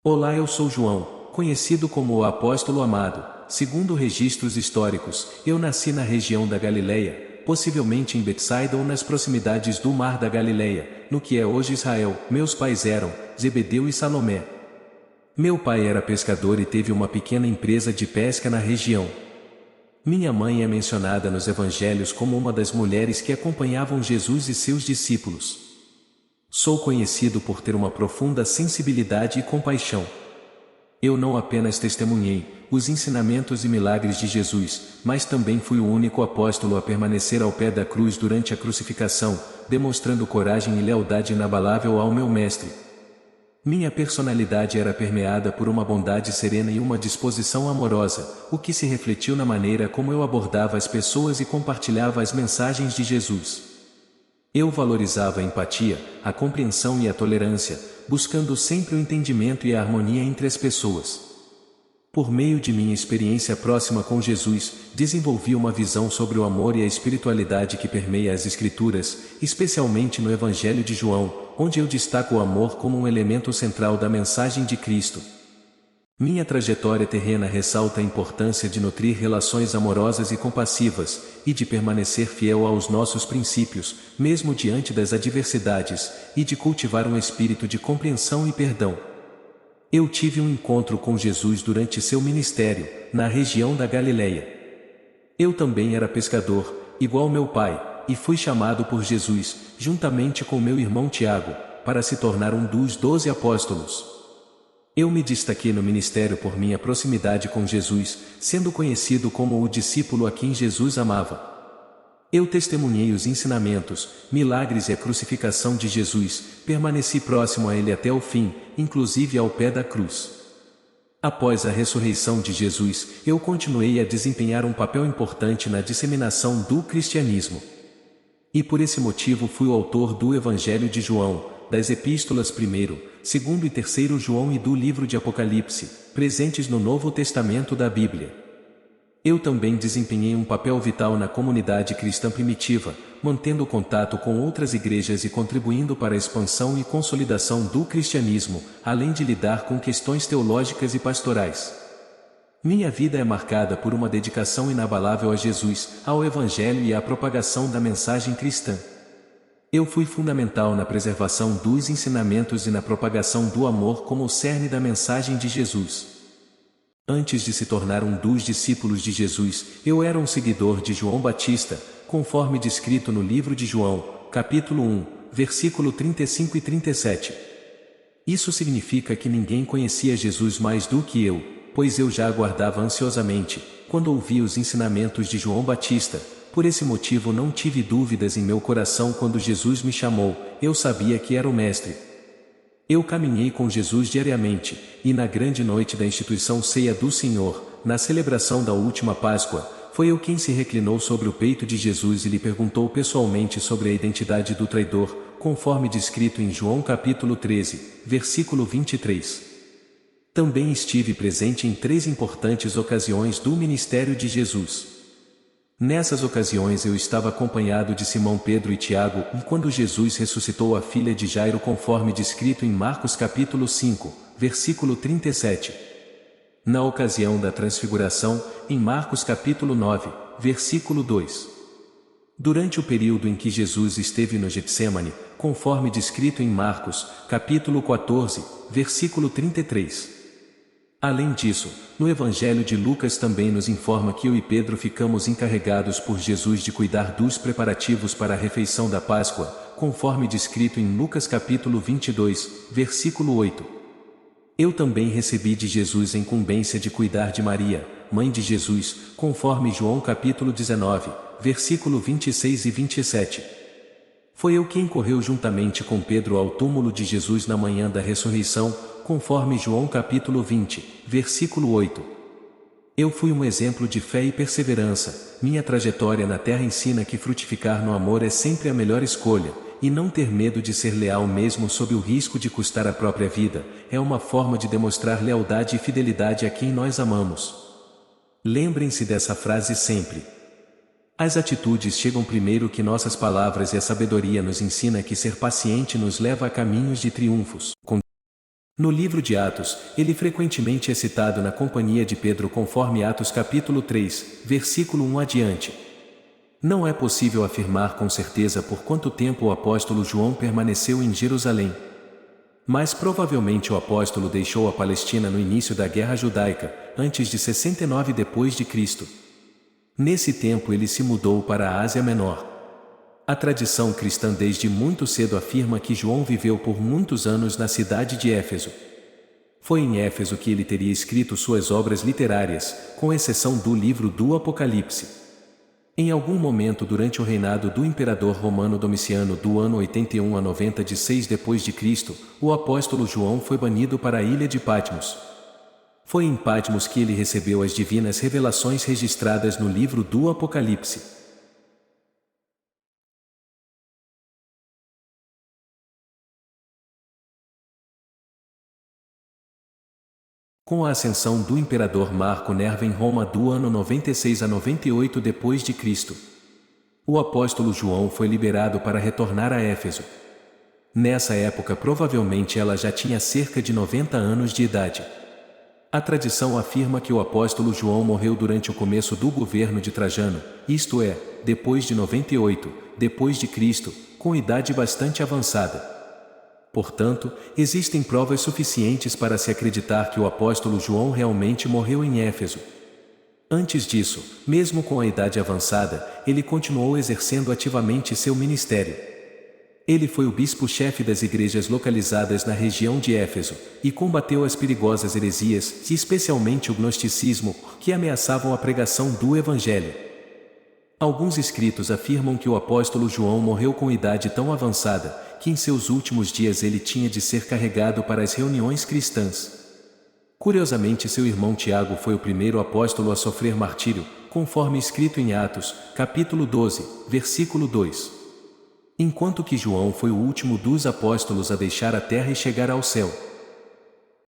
Olá, eu sou João, conhecido como o Apóstolo Amado. Segundo registros históricos, eu nasci na região da Galileia, possivelmente em Betsaida ou nas proximidades do Mar da Galileia, no que é hoje Israel. Meus pais eram Zebedeu e Salomé. Meu pai era pescador e teve uma pequena empresa de pesca na região. Minha mãe é mencionada nos evangelhos como uma das mulheres que acompanhavam Jesus e seus discípulos. Sou conhecido por ter uma profunda sensibilidade e compaixão. Eu não apenas testemunhei os ensinamentos e milagres de Jesus, mas também fui o único apóstolo a permanecer ao pé da cruz durante a crucificação, demonstrando coragem e lealdade inabalável ao meu mestre. Minha personalidade era permeada por uma bondade serena e uma disposição amorosa, o que se refletiu na maneira como eu abordava as pessoas e compartilhava as mensagens de Jesus. Eu valorizava a empatia, a compreensão e a tolerância, buscando sempre o entendimento e a harmonia entre as pessoas. Por meio de minha experiência próxima com Jesus, desenvolvi uma visão sobre o amor e a espiritualidade que permeia as Escrituras, especialmente no Evangelho de João, onde eu destaco o amor como um elemento central da mensagem de Cristo. Minha trajetória terrena ressalta a importância de nutrir relações amorosas e compassivas, e de permanecer fiel aos nossos princípios, mesmo diante das adversidades, e de cultivar um espírito de compreensão e perdão. Eu tive um encontro com Jesus durante seu ministério, na região da Galileia. Eu também era pescador, igual meu pai, e fui chamado por Jesus, juntamente com meu irmão Tiago, para se tornar um dos 12 apóstolos. Eu me destaquei no ministério por minha proximidade com Jesus, sendo conhecido como o discípulo a quem Jesus amava. Eu testemunhei os ensinamentos, milagres e a crucificação de Jesus, permaneci próximo a ele até o fim, inclusive ao pé da cruz. Após a ressurreição de Jesus, eu continuei a desempenhar um papel importante na disseminação do cristianismo. E por esse motivo fui o autor do Evangelho de João, das epístolas 1º, 2º e 3º João e do livro de Apocalipse, presentes no Novo Testamento da Bíblia. Eu também desempenhei um papel vital na comunidade cristã primitiva, mantendo contato com outras igrejas e contribuindo para a expansão e consolidação do cristianismo, além de lidar com questões teológicas e pastorais. Minha vida é marcada por uma dedicação inabalável a Jesus, ao Evangelho e à propagação da mensagem cristã. Eu fui fundamental na preservação dos ensinamentos e na propagação do amor como o cerne da mensagem de Jesus. Antes de se tornar um dos discípulos de Jesus, eu era um seguidor de João Batista, conforme descrito no livro de João, capítulo 1, versículo 35 e 37. Isso significa que ninguém conhecia Jesus mais do que eu, pois eu já aguardava ansiosamente, quando ouvi os ensinamentos de João Batista. Por esse motivo não tive dúvidas em meu coração quando Jesus me chamou, eu sabia que era o Mestre. Eu caminhei com Jesus diariamente, e na grande noite da instituição Ceia do Senhor, na celebração da última Páscoa, foi eu quem se reclinou sobre o peito de Jesus e lhe perguntou pessoalmente sobre a identidade do traidor, conforme descrito em João capítulo 13, versículo 23. Também estive presente em 3 importantes ocasiões do ministério de Jesus. Nessas ocasiões eu estava acompanhado de Simão Pedro e Tiago, e quando Jesus ressuscitou a filha de Jairo conforme descrito em Marcos capítulo 5, versículo 37. Na ocasião da transfiguração, em Marcos capítulo 9, versículo 2. Durante o período em que Jesus esteve no Getsêmani, conforme descrito em Marcos, capítulo 14, versículo 33. Além disso, no Evangelho de Lucas também nos informa que eu e Pedro ficamos encarregados por Jesus de cuidar dos preparativos para a refeição da Páscoa, conforme descrito em Lucas capítulo 22, versículo 8. Eu também recebi de Jesus a incumbência de cuidar de Maria, mãe de Jesus, conforme João capítulo 19, versículo 26 e 27. Foi eu quem correu juntamente com Pedro ao túmulo de Jesus na manhã da ressurreição, conforme João capítulo 20, versículo 8. Eu fui um exemplo de fé e perseverança. Minha trajetória na terra ensina que frutificar no amor é sempre a melhor escolha, e não ter medo de ser leal mesmo sob o risco de custar a própria vida, é uma forma de demonstrar lealdade e fidelidade a quem nós amamos. Lembrem-se dessa frase sempre. As atitudes chegam primeiro que nossas palavras e a sabedoria nos ensina que ser paciente nos leva a caminhos de triunfos. No livro de Atos, ele frequentemente é citado na companhia de Pedro conforme Atos capítulo 3, versículo 1 adiante. Não é possível afirmar com certeza por quanto tempo o apóstolo João permaneceu em Jerusalém. Mas provavelmente o apóstolo deixou a Palestina no início da Guerra Judaica, antes de 69 d.C. Nesse tempo ele se mudou para a Ásia Menor. A tradição cristã desde muito cedo afirma que João viveu por muitos anos na cidade de Éfeso. Foi em Éfeso que ele teria escrito suas obras literárias, com exceção do livro do Apocalipse. Em algum momento durante o reinado do imperador romano Domiciano do ano 81 a 96 d.C., o apóstolo João foi banido para a ilha de Patmos. Foi em Patmos que ele recebeu as divinas revelações registradas no livro do Apocalipse. Com a ascensão do imperador Marco Nerva em Roma do ano 96 a 98 d.C., o apóstolo João foi liberado para retornar a Éfeso. Nessa época provavelmente ela já tinha cerca de 90 anos de idade. A tradição afirma que o apóstolo João morreu durante o começo do governo de Trajano, isto é, depois de 98 d.C., com idade bastante avançada. Portanto, existem provas suficientes para se acreditar que o apóstolo João realmente morreu em Éfeso. Antes disso, mesmo com a idade avançada, ele continuou exercendo ativamente seu ministério. Ele foi o bispo-chefe das igrejas localizadas na região de Éfeso, e combateu as perigosas heresias, especialmente o gnosticismo, que ameaçavam a pregação do Evangelho. Alguns escritos afirmam que o apóstolo João morreu com idade tão avançada, que em seus últimos dias ele tinha de ser carregado para as reuniões cristãs. Curiosamente, seu irmão Tiago foi o primeiro apóstolo a sofrer martírio, conforme escrito em Atos, capítulo 12, versículo 2. Enquanto que João foi o último dos apóstolos a deixar a terra e chegar ao céu.